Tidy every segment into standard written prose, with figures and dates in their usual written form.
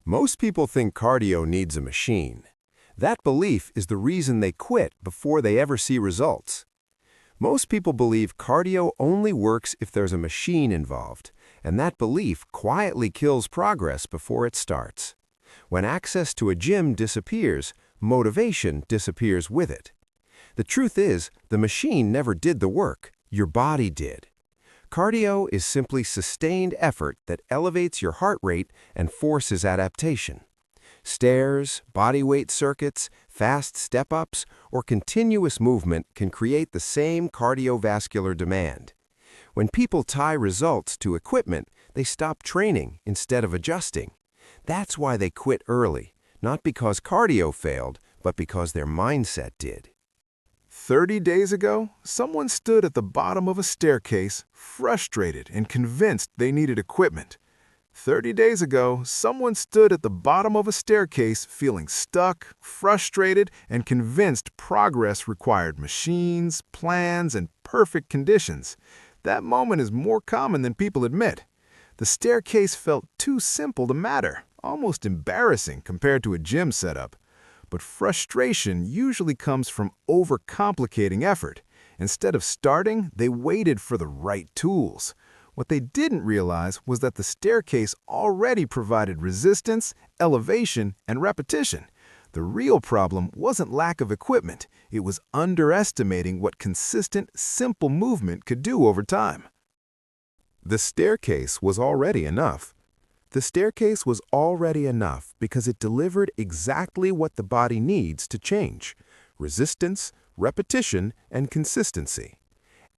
Most people think cardio needs a machine. That belief is the reason they quit before they ever see results. Most people believe cardio only works if there's a machine involved, and that belief quietly kills progress before it starts. When access to a gym disappears, motivation disappears with it. The truth is, the machine never did the work, your body did. Cardio is simply sustained effort that elevates your heart rate and forces adaptation. Stairs, bodyweight circuits, fast step-ups, or continuous movement can create the same cardiovascular demand. When people tie results to equipment, they stop training instead of adjusting. That's why they quit early, not because cardio failed, but because their mindset did. 30 days ago, someone stood at the bottom of a staircase, frustrated and convinced they needed equipment. 30 days ago, someone stood at the bottom of a staircase feeling stuck, frustrated, and convinced progress required machines, plans, and perfect conditions. That moment is more common than people admit. The staircase felt too simple to matter, almost embarrassing compared to a gym setup. But frustration usually comes from overcomplicating effort. Instead of starting, they waited for the right tools. What they didn't realize was that the staircase already provided resistance, elevation, and repetition. The real problem wasn't lack of equipment. It was underestimating what consistent, simple movement could do over time. The staircase was already enough. The staircase was already enough because it delivered exactly what the body needs to change: resistance, repetition, and consistency.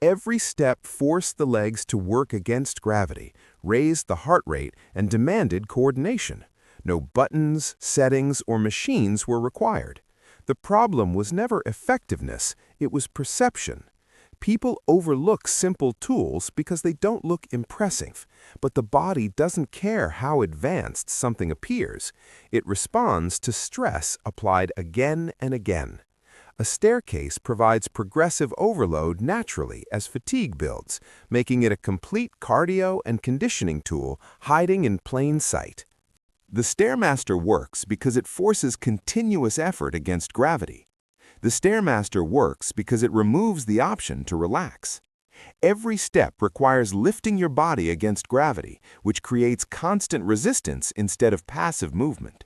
Every step forced the legs to work against gravity, raised the heart rate, and demanded coordination. No buttons, settings, or machines were required. The problem was never effectiveness, it was perception. People overlook simple tools because they don't look impressive, but the body doesn't care how advanced something appears. It responds to stress applied again and again. A staircase provides progressive overload naturally as fatigue builds, making it a complete cardio and conditioning tool hiding in plain sight. The Stairmaster works because it forces continuous effort against gravity. The Stairmaster works because it removes the option to relax. Every step requires lifting your body against gravity, which creates constant resistance instead of passive movement.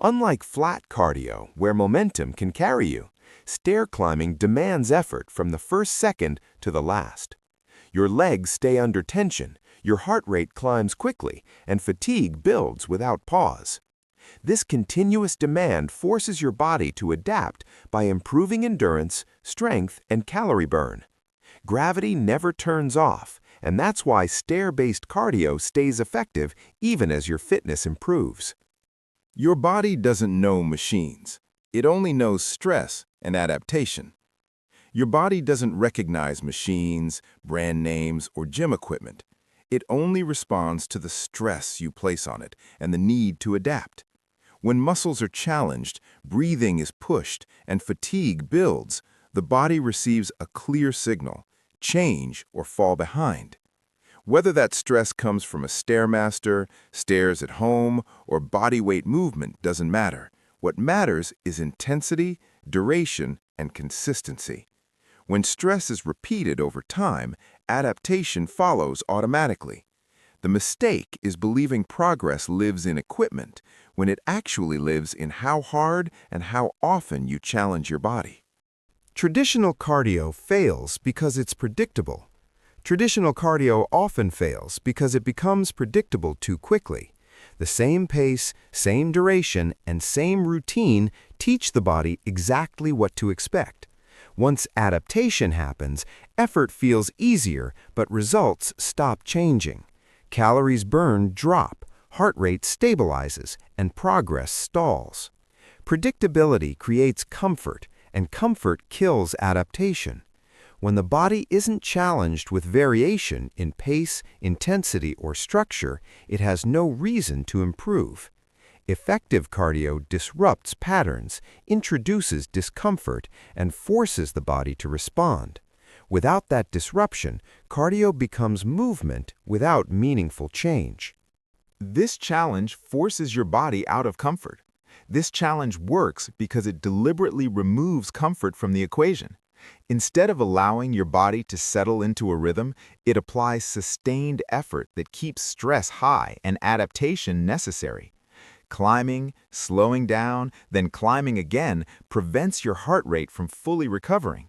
Unlike flat cardio, where momentum can carry you, stair climbing demands effort from the first second to the last. Your legs stay under tension, your heart rate climbs quickly, and fatigue builds without pause. This continuous demand forces your body to adapt by improving endurance, strength, and calorie burn. Gravity never turns off, and that's why stair-based cardio stays effective even as your fitness improves. Your body doesn't know machines. It only knows stress and adaptation. Your body doesn't recognize machines, brand names, or gym equipment. It only responds to the stress you place on it and the need to adapt. When muscles are challenged, breathing is pushed, and fatigue builds, the body receives a clear signal: change or fall behind. Whether that stress comes from a Stairmaster, stairs at home, or bodyweight movement doesn't matter. What matters is intensity, duration, and consistency. When stress is repeated over time, adaptation follows automatically. The mistake is believing progress lives in equipment when it actually lives in how hard and how often you challenge your body. Traditional cardio fails because it's predictable. Traditional cardio often fails because it becomes predictable too quickly. The same pace, same duration, and same routine teach the body exactly what to expect. Once adaptation happens, effort feels easier, but results stop changing. Calories burned drop, heart rate stabilizes, and progress stalls. Predictability creates comfort, and comfort kills adaptation. When the body isn't challenged with variation in pace, intensity, or structure, it has no reason to improve. Effective cardio disrupts patterns, introduces discomfort, and forces the body to respond. Without that disruption, cardio becomes movement without meaningful change. This challenge forces your body out of comfort. This challenge works because it deliberately removes comfort from the equation. Instead of allowing your body to settle into a rhythm, it applies sustained effort that keeps stress high and adaptation necessary. Climbing, slowing down, then climbing again prevents your heart rate from fully recovering.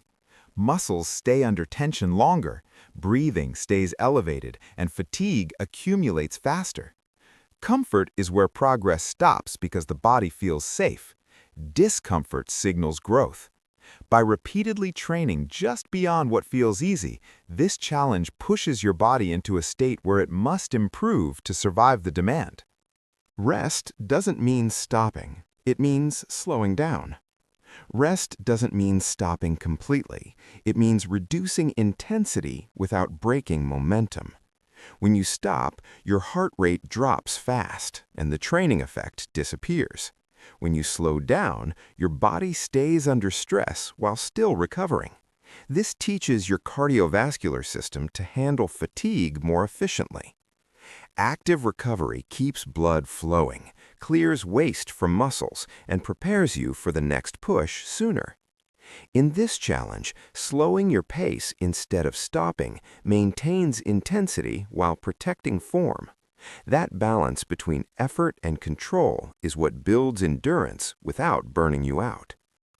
Muscles stay under tension longer, breathing stays elevated, and fatigue accumulates faster. Comfort is where progress stops because the body feels safe. Discomfort signals growth. By repeatedly training just beyond what feels easy, this challenge pushes your body into a state where it must improve to survive the demand. Rest doesn't mean stopping. It means slowing down. Rest doesn't mean stopping completely. It means reducing intensity without breaking momentum. When you stop, your heart rate drops fast, and the training effect disappears. When you slow down, your body stays under stress while still recovering. This teaches your cardiovascular system to handle fatigue more efficiently. Active recovery keeps blood flowing, clears waste from muscles, and prepares you for the next push sooner. In this challenge, slowing your pace instead of stopping maintains intensity while protecting form. That balance between effort and control is what builds endurance without burning you out.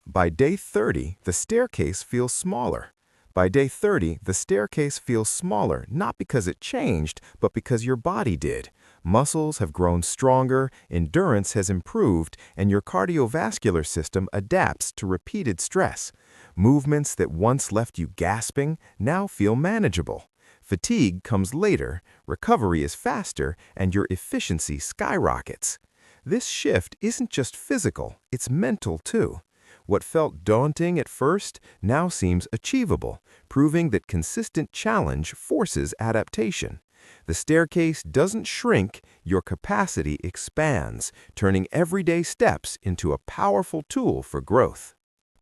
By day 30, the staircase feels smaller. By day 30, the staircase feels smaller not because it changed, but because your body did. Muscles have grown stronger, endurance has improved, and your cardiovascular system adapts to repeated stress. Movements that once left you gasping now feel manageable. Fatigue comes later, recovery is faster, and your efficiency skyrockets. This shift isn't just physical, it's mental too. What felt daunting at first now seems achievable, proving that consistent challenge forces adaptation. The staircase doesn't shrink, your capacity expands, turning everyday steps into a powerful tool for growth.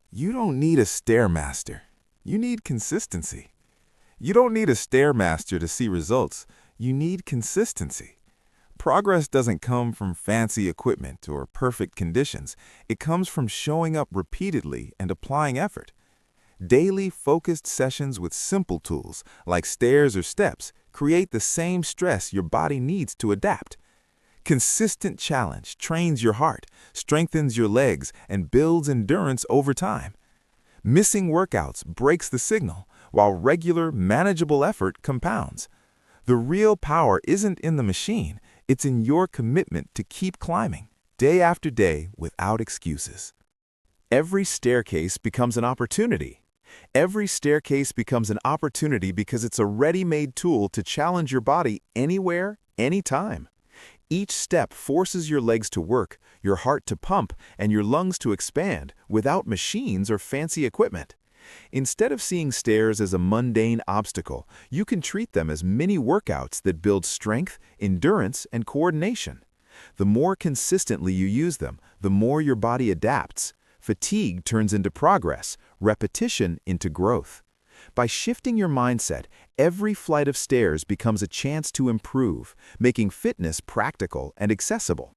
You don't need a Stairmaster. You need consistency. You don't need a Stairmaster to see results. You need consistency. Progress doesn't come from fancy equipment or perfect conditions. It comes from showing up repeatedly and applying effort. Daily, focused sessions with simple tools, like stairs or steps, create the same stress your body needs to adapt. Consistent challenge trains your heart, strengthens your legs, and builds endurance over time. Missing workouts breaks the signal, while regular, manageable effort compounds. The real power isn't in the machine, it's in your commitment to keep climbing, day after day, without excuses. Every staircase becomes an opportunity. Every staircase becomes an opportunity because it's a ready-made tool to challenge your body anywhere, anytime. Each step forces your legs to work, your heart to pump, and your lungs to expand without machines or fancy equipment. Instead of seeing stairs as a mundane obstacle, you can treat them as mini workouts that build strength, endurance, and coordination. The more consistently you use them, the more your body adapts. Fatigue turns into progress, repetition into growth. By shifting your mindset, every flight of stairs becomes a chance to improve, making fitness practical and accessible.